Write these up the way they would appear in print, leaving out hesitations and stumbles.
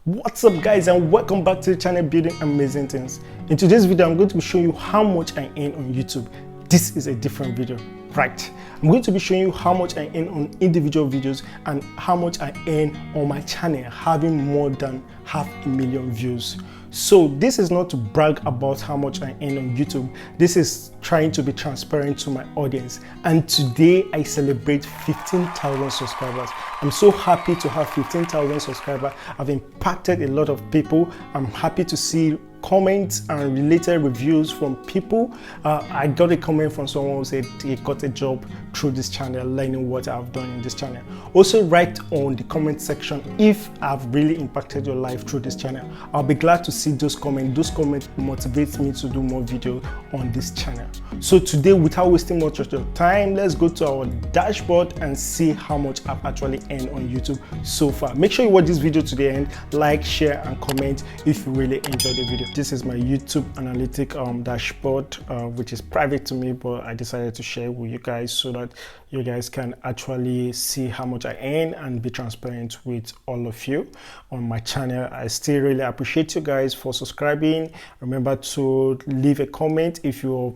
What's up guys, and welcome back to the channel Building Amazing Things. In today's video I'm going to be showing you how much I earn on YouTube. This is a different video, right? I'm going to be showing you how much I earn on individual videos and how much I earn on my channel having more than 500,000 views. So this is not to brag about how much I earn on YouTube. This is trying to be transparent to my audience. And today I celebrate 15,000 subscribers. I'm so happy to have 15,000 subscribers. I've impacted a lot of people. I'm happy to see comments and related reviews from people. I got a comment from someone who said he got a job through this channel, learning what I've done in this channel. Also write on the comment section if I've really impacted your life through this channel. I'll be glad to see those comments. Those comments motivate me to do more videos on this channel. So today, without wasting much of your time, let's go to our dashboard and see how much I've actually earned on YouTube so far. Make sure you watch this video to the end, like, share and comment if you really enjoyed the video. This is my YouTube analytic dashboard, which is private to me, but I decided to share with you guys so that you guys can actually see how much I earn and be transparent with all of you on my channel. I still really appreciate you guys for subscribing. Remember to leave a comment if you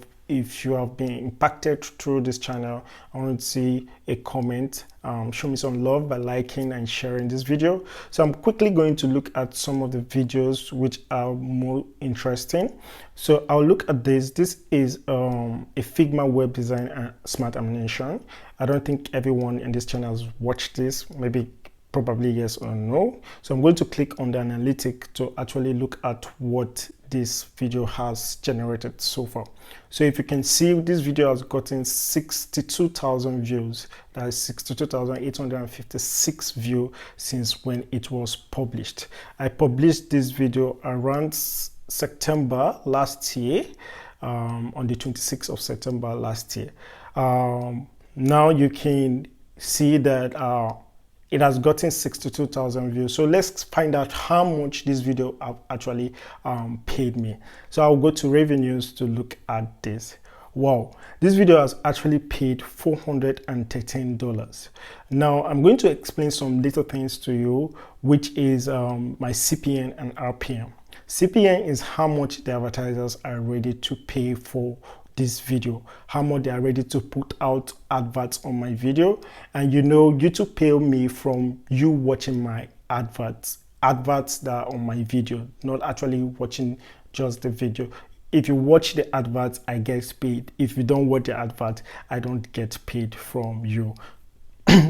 have been impacted through this channel. I want to see a comment. Show me some love by liking and sharing this video. So I'm quickly going to look at some of the videos which are more interesting. So I'll look at this. This is a Figma web design and smart animation. I don't think everyone in this channel has watched this. Maybe probably yes or no. So I'm going to click on the analytic to actually look at what this video has generated so far. So if you can see, this video has gotten 62,000 views. That is 62,856 views since when it was published. I published this video around September last year, on the 26th of September last year. Now you can see that it has gotten 62,000 views. So let's find out how much this video actually paid me. So I'll go to revenues to look at this. Wow, this video has actually paid $413. Now I'm going to explain some little things to you, which is my CPN and RPM. CPN is how much the advertisers are ready to pay for this video, how much they are ready to put out adverts on my video. And you know, YouTube pay me from you watching my adverts that are on my video, not actually watching just the video. If you watch the adverts, I get paid. If you don't watch the advert, I don't get paid from you.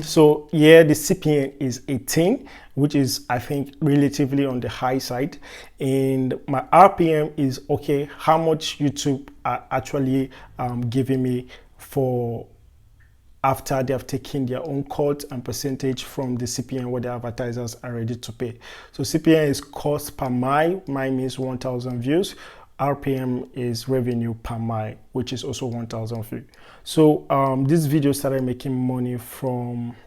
So yeah, the CPN is 18, which is, I think, relatively on the high side. And my RPM is okay, how much YouTube are actually giving me for after they have taken their own cut and percentage from the CPN what the advertisers are ready to pay. So CPN is cost per mile. Mile means 1,000 views. RPM is revenue per mile, which is also 1,000 views. So this video started making money from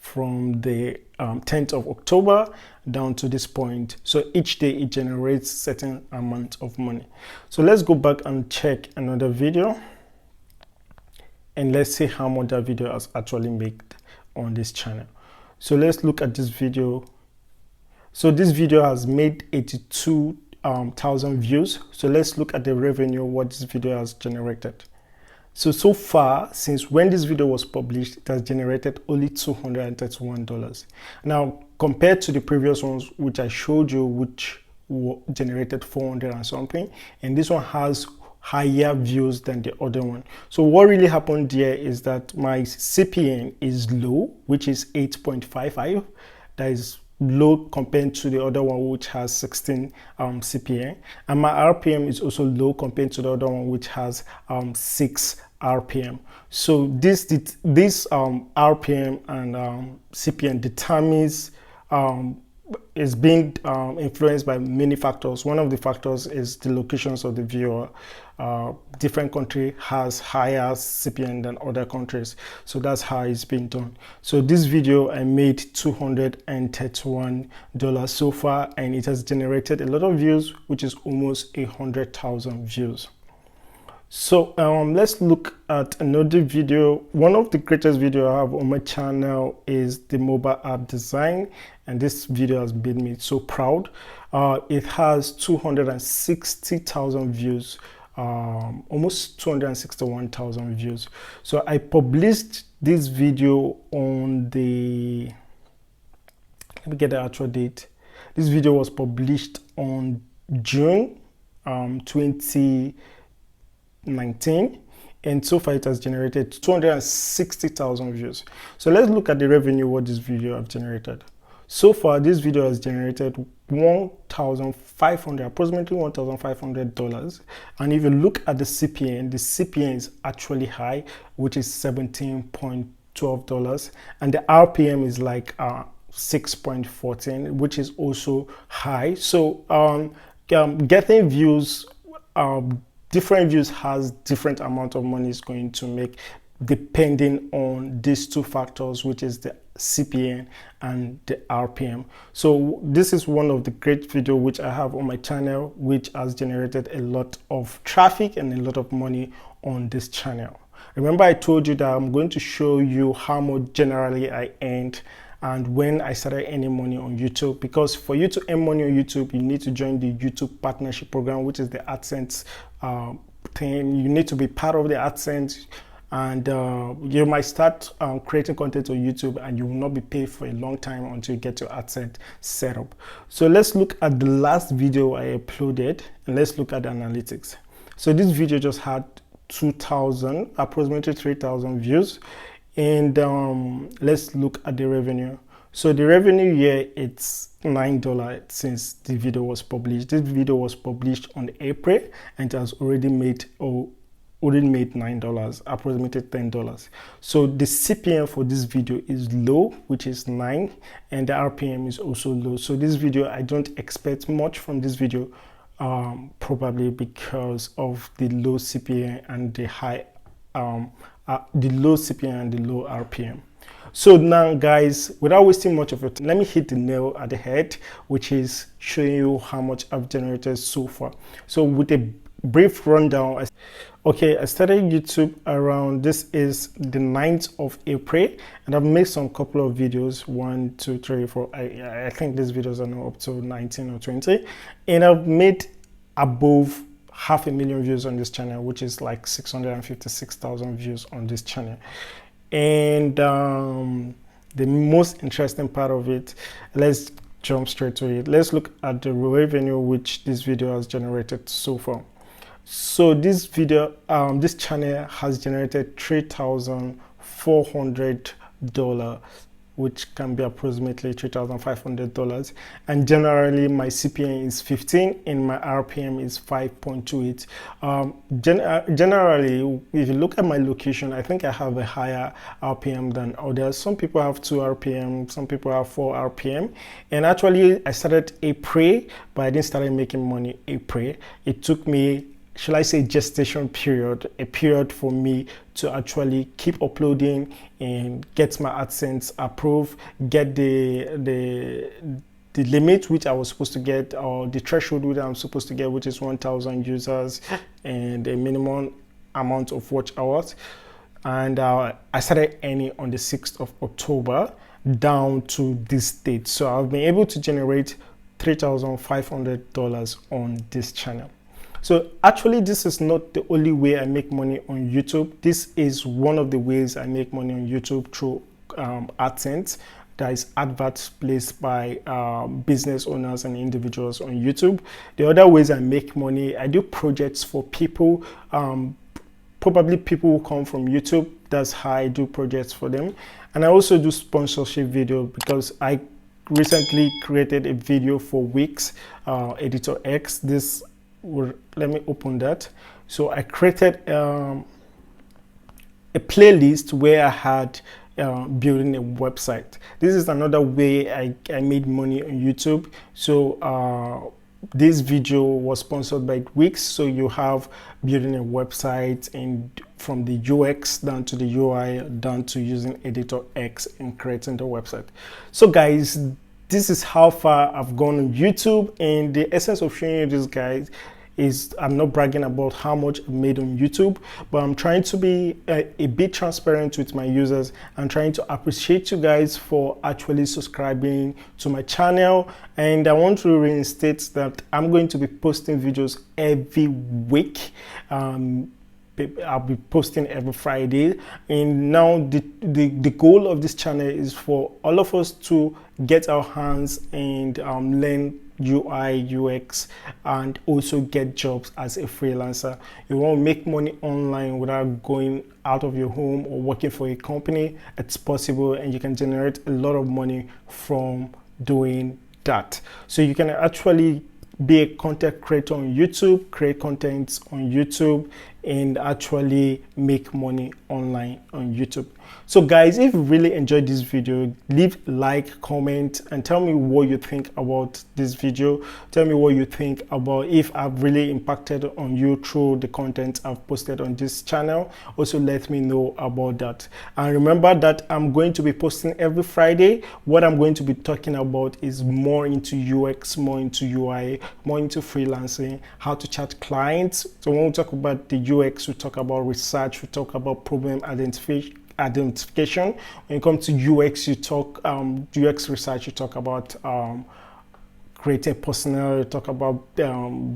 the 10th of October down to this point. So each day it generates certain amount of money. So let's go back and check another video and let's see how much that video has actually made on this channel. So let's look at this video. So this video has made 82,000 views. So let's look at the revenue what this video has generated. So far, since when this video was published, it has generated only $231. Now compared to the previous ones which I showed you, which generated 400 and something, and this one has higher views than the other one. So what really happened here is that my CPN is low, which is 8.55. That is low compared to the other one which has 16 CPN, and my RPM is also low compared to the other one which has 6 RPM. So this RPM and CPN determines is being influenced by many factors. One of the factors is the locations of the viewer. Different country has higher CPN than other countries, so that's how it's been done. So this video I made $231 so far, and it has generated a lot of views, which is almost 100,000 views. So let's look at another video. One of the greatest video I have on my channel is the mobile app design, and this video has made me so proud. It has 260,000 views, almost 261,000 views. So I published this video on the, let me get the actual date. This video was published on June 2019, and so far it has generated 260,000 views. So let's look at the revenue what this video have generated. So far this video has generated approximately $1,500, and if you look at the CPN is actually high, which is $17.12, and the RPM is like 6.14, which is also high. So getting views, different views has different amount of money is going to make, depending on these two factors, which is the CPN and the RPM. So this is one of the great video which I have on my channel, which has generated a lot of traffic and a lot of money on this channel. Remember I told you that I'm going to show you how much generally I earned and when I started earning money on YouTube, because for you to earn money on YouTube, you need to join the YouTube partnership program, which is the AdSense thing. You need to be part of the AdSense, and you might start creating content on YouTube and you will not be paid for a long time until you get your AdSense set up. So let's look at the last video I uploaded and let's look at the analytics. So this video just had approximately 3,000 views. And let's look at the revenue. So the revenue here, it's $9 since the video was published. This video was published on April and it has already made $9, approximately $10. So the CPM for this video is low, which is 9, and the RPM is also low. So this video, I don't expect much from this video, probably because of the low CPM and the high the low CPM and the low RPM. So now guys, without wasting much of your time, let me hit the nail at the head, which is showing you how much I've generated so far. So with a brief rundown, I started YouTube around, this is the 9th of April, and I've made some couple of videos, 1, 2, 3, 4, I think these videos are now up to 19 or 20, and I've made above 500,000 views on this channel, which is like 656,000 views on this channel. And the most interesting part of it, let's jump straight to it. Let's look at the revenue which this video has generated so far. So this video, this channel has generated $3,400, which can be approximately $3,500, and generally my CPN is 15 and my RPM is 5.28. Generally, if you look at my location, I think I have a higher RPM than others. Some people have 2 RPM, some people have 4 RPM, and actually I started April, but I didn't start making money April. It took me, shall I say, gestation period, a period for me to actually keep uploading and get my AdSense approved, get the limit which I was supposed to get, or the threshold which I'm supposed to get, which is 1,000 users and a minimum amount of watch hours. And I started earning on the 6th of October down to this date. So I've been able to generate $3,500 on this channel. So actually, this is not the only way I make money on YouTube. This is one of the ways I make money on YouTube, through AdSense. That is adverts placed by business owners and individuals on YouTube. The other ways I make money, I do projects for people, probably people who come from YouTube. That's how I do projects for them. And I also do sponsorship video, because I recently created a video for Wix, Editor X. Let me open that. So I created a playlist where I had building a website. This is another way I made money on YouTube. So this video was sponsored by Wix. So you have building a website, and from the UX down to the UI, down to using Editor X and creating the website. So guys, this is how far I've gone on YouTube, and the essence of showing you this, guys, I'm not bragging about how much I made on YouTube, but I'm trying to be a bit transparent with my users. I'm trying to appreciate you guys for actually subscribing to my channel, and I want to reinstate that I'm going to be posting videos every week. I'll be posting every Friday, and now the goal of this channel is for all of us to get our hands and learn UI, UX, and also get jobs as a freelancer. You want to make money online without going out of your home or working for a company. It's possible, and you can generate a lot of money from doing that. So you can actually be a content creator on YouTube, create content on YouTube, and actually make money online on YouTube. So guys, if you really enjoyed this video, leave a like, comment, and tell me what you think about this video. Tell me what you think about if I've really impacted on you through the content I've posted on this channel. Also let me know about that. And remember that I'm going to be posting every Friday. What I'm going to be talking about is more into UX, more into UI, more into freelancing, how to chat clients. So when we talk about the UX, we talk about research, we talk about problem identification. When it comes to UX, you talk UX research, you talk about creating personnel, you talk about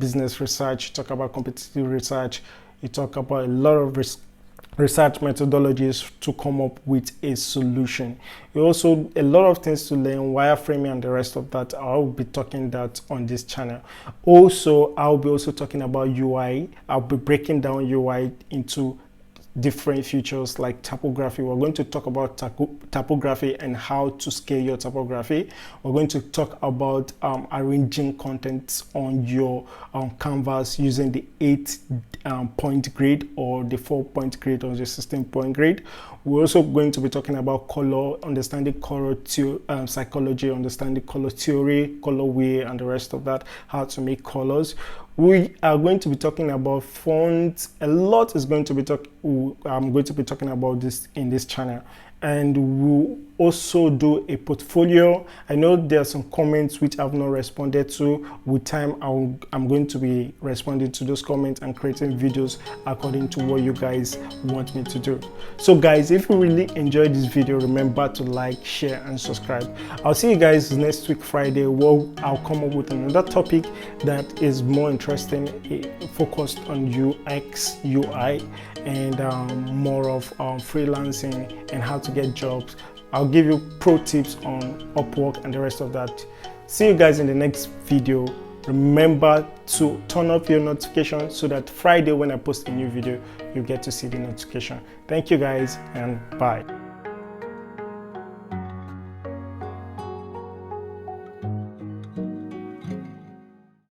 business research, you talk about competitive research, you talk about a lot of research methodologies to come up with a solution. You also a lot of things to learn, wireframing and the rest of that. I'll be talking that on this channel. Also, I'll be also talking about UI. I'll be breaking down UI into different features like typography. We're going to talk about typography and how to scale your typography. We're going to talk about arranging content on your canvas using the 8-point grid or the 4-point grid or the 16-point grid. We're also going to be talking about color, understanding color psychology, understanding color theory, colorway, and the rest of that, how to make colors. We are going to be talking about fonts. A lot is going to be I'm going to be talking about this in this channel, and we'll also do a portfolio. I know there are some comments which I've not responded to. With time, I'm going to be responding to those comments and creating videos according to what you guys want me to do. So guys, if you really enjoyed this video, remember to like, share, and subscribe. I'll see you guys next week Friday, where I'll come up with another topic that is more interesting, focused on UX, UI, and more of freelancing and how to get jobs. I'll give you pro tips on Upwork and the rest of that. See you guys in the next video. Remember to turn off your notifications so that Friday when I post a new video, you get to see the notification. Thank you guys, and bye.